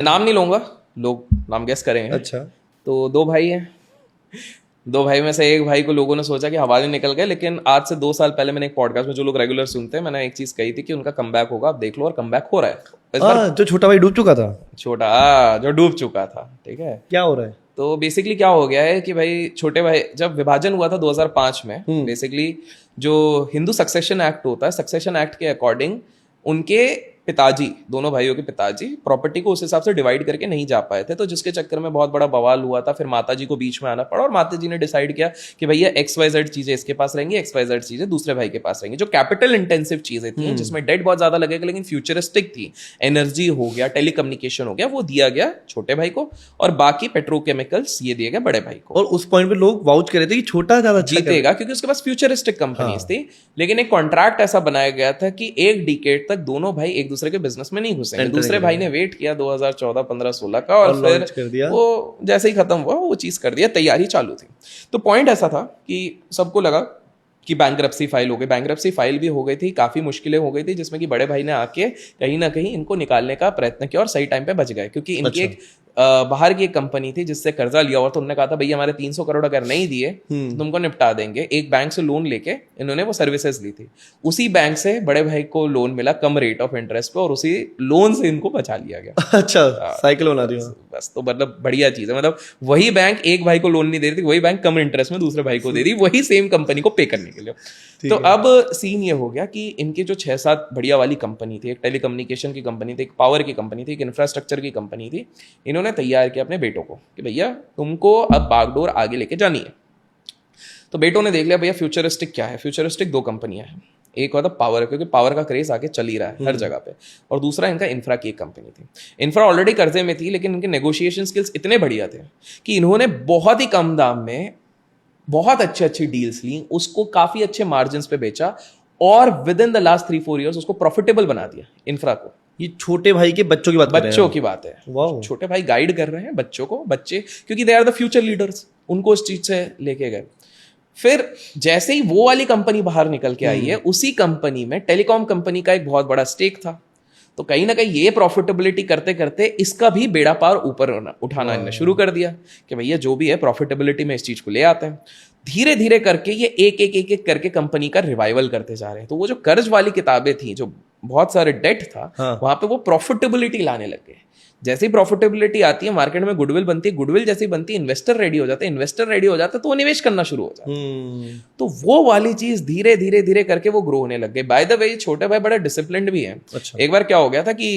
नाम नहीं लूंगा, लोग नाम गेस करेंगे। अच्छा। तो दो भाई हैं, दो भाई में से एक भाई को लोगों ने सोचा कि हवाले निकल गए, लेकिन आज से 2 साल पहले मैंने एक पॉडकास्ट में, जो लोग रेगुलर सुनते हैं, मैंने एक चीज कही थी कि उनका कमबैक होगा, आप देख लो, और कमबैक हो रहा है इस बार। जो छोटा भाई डूब चुका था। छोटा जो डूब चुका था, ठीक है। क्या हो रहा है? तो बेसिकली क्या हो गया है कि भाई छोटे भाई, जब विभाजन हुआ था 2005 में, बेसिकली जो हिंदू सक्सेशन एक्ट होता है, सक्सेशन एक्ट के अकॉर्डिंग उनके पिताजी, दोनों भाइयों के पिताजी प्रॉपर्टी को उस हिसाब से डिवाइड करके नहीं जा पाए थे, तो जिसके चक्कर में बहुत बड़ा बवाल हुआ था। फिर माताजी को बीच में आना पड़ा और माताजी ने डिसाइड किया कि भैया XYZ चीजें इसके पास रहेंगी, XYZ चीजें दूसरे भाई के पास रहेंगी। जो कैपिटल इंटेंसिव चीजें थी, जिसमें डेट बहुत ज्यादा लगेगा लेकिन फ्यूचरिस्टिक थी, एनर्जी हो गया, टेलीकम्युनिकेशन हो गया, वो दिया गया छोटे भाई को, और बाकी पेट्रोकेमिकल्स ये दिए गए बड़े भाई को। और उस पॉइंट पे लोग वाउच कर रहे थे कि छोटा ज्यादा अच्छा जीतेगा क्योंकि उसके पास फ्यूचरिस्टिक कंपनीज थी। लेकिन एक कॉन्ट्रैक्ट ऐसा बनाया गया था कि एक डिकेड तक दोनों भाई एक दूसरे के बिजनेस में नहीं घुसेंगे। दूसरे भाई ने वेट किया 2014, 15, 16 का, और फिर कर दिया। वो जैसे ही खत्म हुआ वो चीज कर दिया, तैयारी चालू थी। तो पॉइंट ऐसा था कि सबको लगा कि बैंकरप्सी फाइल हो गई, बैंकरप्सी फाइल भी हो गई थी, काफी मुश्किलें हो गई थी, जिसमें कि बड़े भाई ने आके कहीं ना कहीं इनको निकालने का प्रयत्न किया और सही टाइम पे बच गए, क्योंकि इनकी एक बाहर की एक कंपनी थी जिससे कर्जा लिया, और तो उन्होंने कहा था भैया हमारे 300 करोड़ अगर नहीं दिए तो तुमको निपटा देंगे। एक बैंक से लोन लेके इन्होंने वो सर्विसेज ली थी, उसी बैंक से बड़े भाई को लोन मिला कम रेट ऑफ इंटरेस्ट पे, और उसी लोन से इनको बचा लिया गया। अच्छा, साइकिल बना दी बस। तो मतलब बढ़िया चीज है, मतलब वही बैंक एक भाई को लोन नहीं दे रही थी, वही बैंक कम इंटरेस्ट में दूसरे भाई को दे रही, वही सेम कंपनी को पे करने के लिए। तो अब सीन ये हो गया कि इनकी जो 6-7 बढ़िया वाली कंपनी थी, एक टेलीकम्युनिकेशन की कंपनी थी, एक पावर की कंपनी थी, एक इंफ्रास्ट्रक्चर की कंपनी थी, इन्होंने तैयार किया अपने बेटों को कि भैया तुमको अब बागडोर आगे लेके जानी है। तो बेटों ने देख लिया भैया फ्यूचरिस्टिक क्या है, फ्यूचरिस्टिक 2 कंपनियां हैं, एक होता पावर, क्योंकि पावर का क्रेज आगे चल ही रहा है हर जगह पे, और दूसरा इनका इंफ्रा की एक कंपनी थी। इंफ्रा ऑलरेडी कर्जे में थी, लेकिन इनके नेगोशिएशन स्किल्स इतने बढ़िया थे कि इन्होंने बहुत ही कम दाम में बहुत अच्छी डील्स ली, उसको काफी अच्छे मार्जिन पे बेचा, और with in the last 3-4 years उसको प्रॉफिटेबल बना दिया इंफ्रा को। ये छोटे भाई के बच्चों की बात कर रहे हैं? बच्चों की बात है, छोटे भाई गाइड कर रहे हैं बच्चों को, बच्चे क्योंकि they are the future leaders, उनको उस चीज से लेके गए। फिर जैसे ही वो वाली कंपनी बाहर निकल के आई है, उसी कंपनी में टेलीकॉम कंपनी का एक बहुत बड़ा स्टेक था, तो कहीं ना कहीं ये प्रॉफिटेबिलिटी करते करते इसका भी बेड़ा पार ऊपर उठाना इन्होंने शुरू कर दिया कि भैया जो भी है प्रॉफिटेबिलिटी में इस चीज को ले आते हैं। धीरे धीरे करके ये एक करके कंपनी का रिवाइवल करते जा रहे हैं। तो वो जो कर्ज वाली किताबें थी, जो बहुत सारे डेट था, वहां पे वो प्रॉफिटेबिलिटी लाने लग गए। जैसे ही प्रॉफिटेबिलिटी आती है, मार्केट में गुडविल बनती है, गुडविल जैसी बनती है, इन्वेस्टर रेडी हो जाते हैं, इन्वेस्टर रेडी हो जाता है तो वो निवेश करना शुरू हो जाता है। तो वो वाली चीज धीरे धीरे धीरे करके वो ग्रो होने लग गई। बाय द वे छोटे भाई बड़ा डिसिप्लिन्ड भी है। अच्छा। एक बार क्या हो गया था कि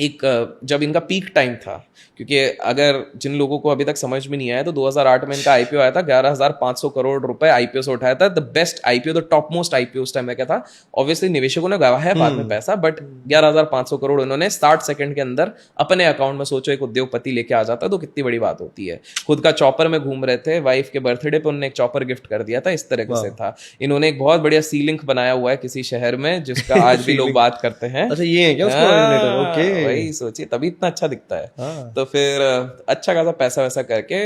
एक जब इनका पीक टाइम था, क्योंकि अगर जिन लोगों को अभी तक समझ में नहीं आया तो 2008 में इनका आईपीओ आया था, 11,500 करोड़ रुपए आईपीओ से उठाया था। The best IPO, the top most IPO उस टाइम में क्या था। ऑब्वियसली निवेशकों ने गवाया है बाद में पैसा, बट 11,500 करोड़ उन्होंने 60 सेकंड के अंदर अपने अकाउंट में, सोचो एक उद्योगपति लेके आ जाता तो कितनी बड़ी बात होती है। खुद का चॉपर में घूम रहे थे, वाइफ के बर्थडे पे उन्होंने एक चॉपर गिफ्ट कर दिया था, इस तरह से था। इन्होंने एक बहुत बढ़िया सी लिंक बनाया हुआ है किसी शहर में, जिसका आज भी लोग बात करते हैं। अच्छा, ये है क्या उसका? ओके, वही सोचिए, तभी इतना अच्छा दिखता है। तो फिर अच्छा खासा पैसा वैसा करके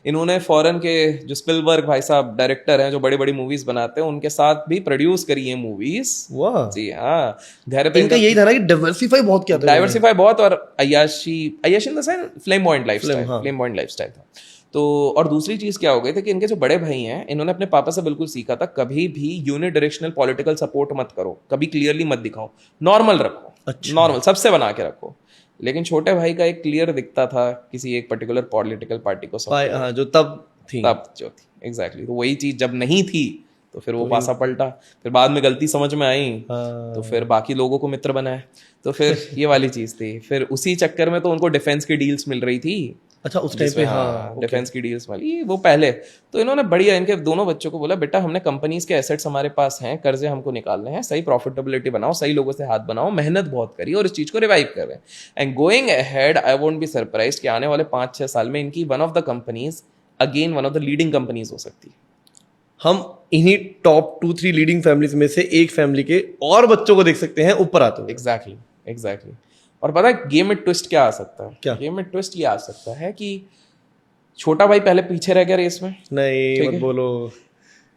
इन्होंने फॉरेन के जो स्पिलबर्ग भाई साहब डायरेक्टर हैं, जो बड़ी बड़ी मूवीज बनाते हैं, उनके साथ भी प्रोड्यूस करी है मूवीज। जी हाँ, घर पे इनका यही था ना कि डाइवर्सिफाई बहुत किया था, डाइवर्सिफाई बहुत, और अय्याशी इन द सेंस फ्लेमबॉयंट लाइफस्टाइल था। तो और दूसरी चीज क्या हो गई थी कि इनके जो बड़े भाई हैं, इन्होंने अपने पापा से बिल्कुल सीखा था, कभी भी यूनिडायरेक्शनल पॉलिटिकल सपोर्ट मत करो, कभी क्लियरली मत दिखाओ, नॉर्मल रखो। अच्छा। नॉर्मल सबसे बना के रखो। लेकिन छोटे भाई का एक क्लियर दिखता था किसी एक पर्टिकुलर पॉलिटिकल पार्टी को सपोर्ट, जो तब जो थी एग्जैक्टली। तो वही चीज जब नहीं थी तो फिर वो पासा पलटा, फिर बाद में गलती समझ में आई तो फिर बाकी लोगों को मित्र बनाए, तो फिर ये वाली चीज थी। फिर उसी चक्कर में तो उनको डिफेंस की डील्स मिल रही थी। अच्छा, उस टाइम पे हाँ डिफेंस की डील्स वाली वो पहले तो इन्होंने बढ़िया इनके दोनों बच्चों को बोला, बेटा हमने कंपनीज के एसेट्स हमारे पास हैं, कर्जे हमको निकालने हैं, सही प्रॉफिटेबिलिटी बनाओ, सही लोगों से हाथ बनाओ, मेहनत बहुत करिए और इस चीज को रिवाइव कर रहे हैं। And going ahead I won't be surprised कि आने वाले 5-6 साल में इनकी one of the companies again one of the leading companies हो सकती है। हम इन्हीं टॉप 2-3 लीडिंग फैमिलीज में से एक फैमिली के और बच्चों को देख सकते हैं ऊपर आते हुए। एग्जैक्टली। और पता है गेम में ट्विस्ट क्या आ सकता है? क्या गेम में ट्विस्ट ये आ सकता है कि छोटा भाई पहले पीछे रह गया रेस में। नहीं मत बोलो।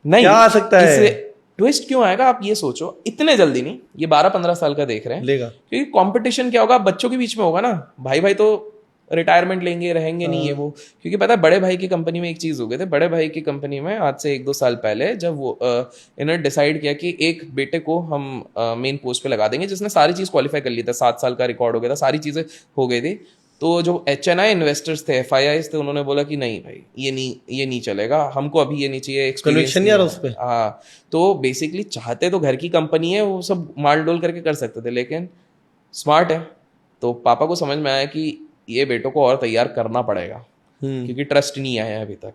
नहीं क्या आ सकता है? ट्विस्ट क्यों आएगा आप ये सोचो, इतने जल्दी नहीं, ये 12-15 साल का देख रहे हैं, लेगा। क्योंकि कंपटीशन क्या होगा, बच्चों के बीच में होगा ना, भाई भाई तो रिटायरमेंट लेंगे, रहेंगे नहीं है वो, क्योंकि पता है बड़े भाई की कंपनी में एक चीज हो गए थे, बड़े भाई की कंपनी में आज से 1-2 साल पहले जब वो इन्होंने डिसाइड किया कि एक बेटे को हम मेन पोस्ट पे लगा देंगे जिसने सारी चीज क्वालिफाई कर ली था, 7 साल का रिकॉर्ड हो गया था, सारी चीजें हो गई थी, तो जो HNI इन्वेस्टर्स थे, FIIs थे, उन्होंने बोला कि नहीं भाई ये नहीं चलेगा, हमको अभी ये नहीं चाहिए, कन्विक्शन नहीं आ रहा उस पे। हाँ, तो बेसिकली चाहते तो घर की कंपनी है, वो सब माल डोल करके कर सकते थे, लेकिन स्मार्ट है, तो पापा को समझ में आया कि ये बेटों को और तैयार करना पड़ेगा, क्योंकि ट्रस्ट नहीं आया है अभी तक।